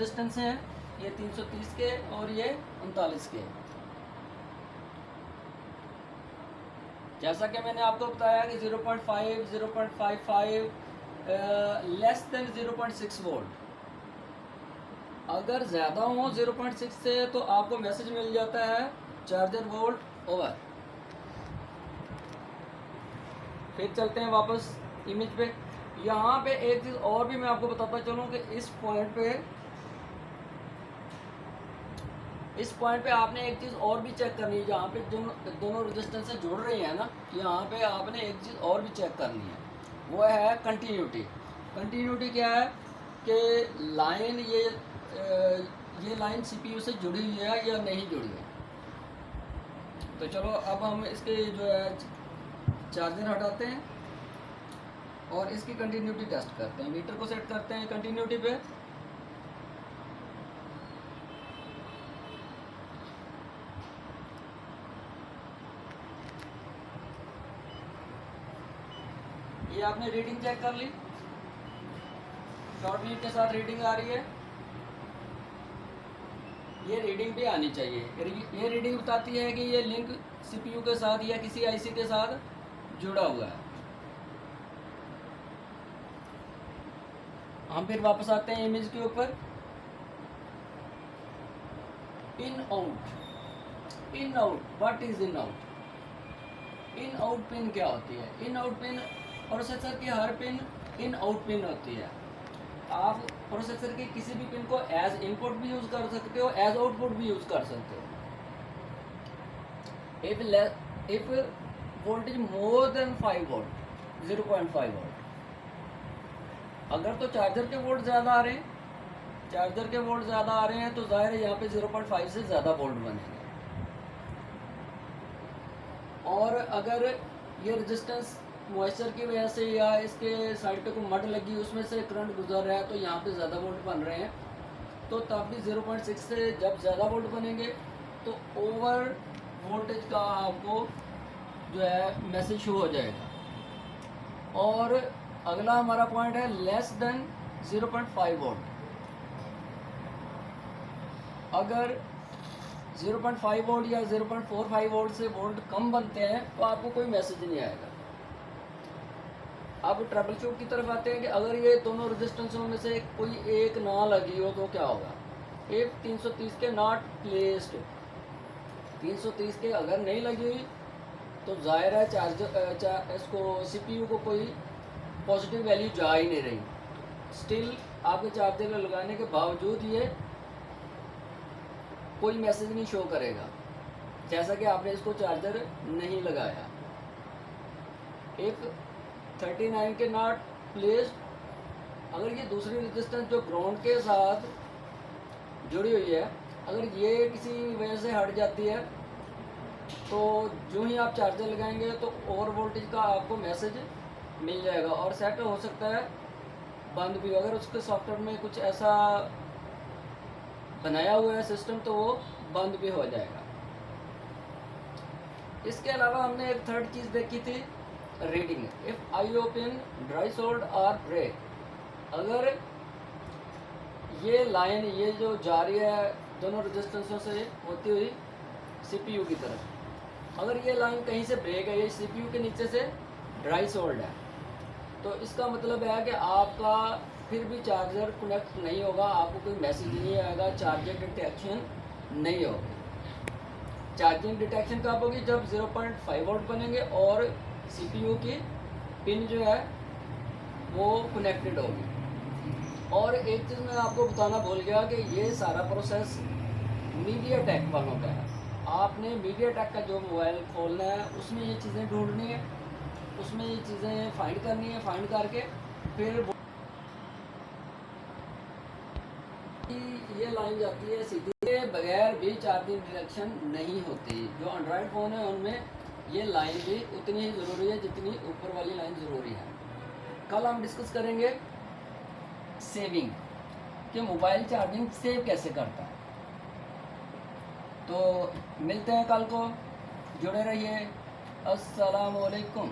Resistance हैं, ये 330 के और ये 39 के। जैसा कि मैंने आपको बताया कि 0.5, 0.55 लेस देन 0.6 वोल्ट। अगर ज़्यादा हो 0.6 से तो आपको मैसेज मिल जाता है चार्जर वोल्ट ओवर। फिर चलते हैं वापस इमेज पे। यहाँ पे एक चीज़ और भी मैं आपको बताता चलूँ कि इस पॉइंट पे आपने एक चीज़ और भी चेक करनी है। जहाँ पे दोनों रेजिस्टेंस से जुड़ रही है ना, यहाँ पे आपने एक चीज़ और भी चेक करनी है, वो है कंटिन्यूटी। कंटिन्यूटी क्या है कि लाइन ये लाइन सीपीयू से जुड़ी हुई है या नहीं जुड़ी है। तो चलो अब हम इसके जो है चार्जर हटाते हैं और इसकी कंटिन्यूटी टेस्ट करते हैं। मीटर को सेट करते हैं कंटिन्यूटी पे। ये आपने रीडिंग चेक कर ली, शॉर्ट लीड के साथ रीडिंग आ रही है। ये रीडिंग भी आनी चाहिए। ये रीडिंग बताती है कि ये लिंक सीपीयू के साथ या किसी आईसी के साथ जुड़ा हुआ है। हम फिर वापस आते हैं इमेज के ऊपर। In out, what is in out? In out pin क्या होती है? इन आउट पिन प्रोसेसर की her pin in out pin होती है। आप प्रोसेसर की किसी भी पिन को एज इनपुट भी यूज कर सकते हो, एज आउटपुट भी यूज कर सकते हो। If voltage more than 5 volt, 0.5 volt, अगर तो चार्जर के वोल्ट ज़्यादा आ रहे हैं, तो जाहिर है यहाँ पे 0.5 से ज़्यादा वोल्ट बनेंगे। और अगर ये रेजिस्टेंस मॉइस्चर की वजह से या इसके साइड पे कोई मड लगी उसमें से करंट गुजर रहा है तो यहाँ पे ज़्यादा वोल्ट बन रहे हैं, तो तब भी 0.6 से जब ज़्यादा वोल्ट बनेंगे तो ओवर वोल्टेज का आपको जो है मैसेज शो हो जाएगा। और अगला हमारा पॉइंट है लेस देन 0.5 वोल्ट। अगर 0.5 वोल्ट या 0.45 वोल्ट से वोल्ट कम बनते हैं तो आपको कोई मैसेज नहीं आएगा। अब ट्रबल शूट की तरफ आते हैं कि अगर ये दोनों रेजिस्टेंसों में से कोई एक ना लगी हो तो क्या होगा। इफ 330 के नॉट प्लेस्ड, 330 के अगर नहीं लगी हुई तो जाहिर है चार्जर इसको सीपीयू को कोई पॉजिटिव वैल्यू जा ही नहीं रही। स्टिल आपके चार्जर में लगाने के बावजूद ये कोई मैसेज नहीं शो करेगा, जैसा कि आपने इसको चार्जर नहीं लगाया। इफ 39 के नॉट प्लेस्ड, अगर ये दूसरी रेजिस्टेंस जो ग्राउंड के साथ जुड़ी हुई है, अगर ये किसी वजह से हट जाती है तो जो ही आप चार्जर लगाएंगे तो ओवर वोल्टेज का आपको मैसेज मिल जाएगा। और सेट हो सकता है बंद भी, अगर उसके सॉफ्टवेयर में कुछ ऐसा बनाया हुआ है सिस्टम तो वो बंद भी हो जाएगा। इसके अलावा हमने एक थर्ड चीज़ देखी थी, reading. If IO pin dry sold और ब्रेक, अगर ये लाइन ये जो जा रही है दोनों रेजिस्टेंसों से होती हुई सीपीयू की तरफ, अगर ये लाइन कहीं से ब्रेक है, ये सीपीयू के नीचे से ड्राई सोल्ड है, तो इसका मतलब है कि आपका फिर भी चार्जर कनेक्ट नहीं होगा, आपको कोई मैसेज नहीं आएगा, चार्जर डिटेक्शन नहीं होगी। चार्जिंग डिटेक्शन कब होगी? जब 0.5 वोल्ट बनेंगे और सीपीयू की पिन जो है वो कनेक्टेड होगी। और एक चीज़ मैं आपको बताना भूल गया कि ये सारा प्रोसेस मीडियाटेक वालों का है। आपने मीडियाटेक का जो मोबाइल खोलना है उसमें ये चीज़ें ढूंढनी है, उसमें ये चीज़ें फाइंड करनी है, फाइंड करके फिर ये लाइन जाती है सीधी, बगैर भी चार्जिंग डिटेक्शन नहीं होती। जो एंड्रॉयड फ़ोन है उनमें ये लाइन भी उतनी ही ज़रूरी है जितनी ऊपर वाली लाइन ज़रूरी है। कल हम डिस्कस करेंगे सेविंग, कि मोबाइल चार्जिंग सेव कैसे करता है। तो मिलते हैं कल को, जुड़े रहिए। अस्सलाम वालेकुम।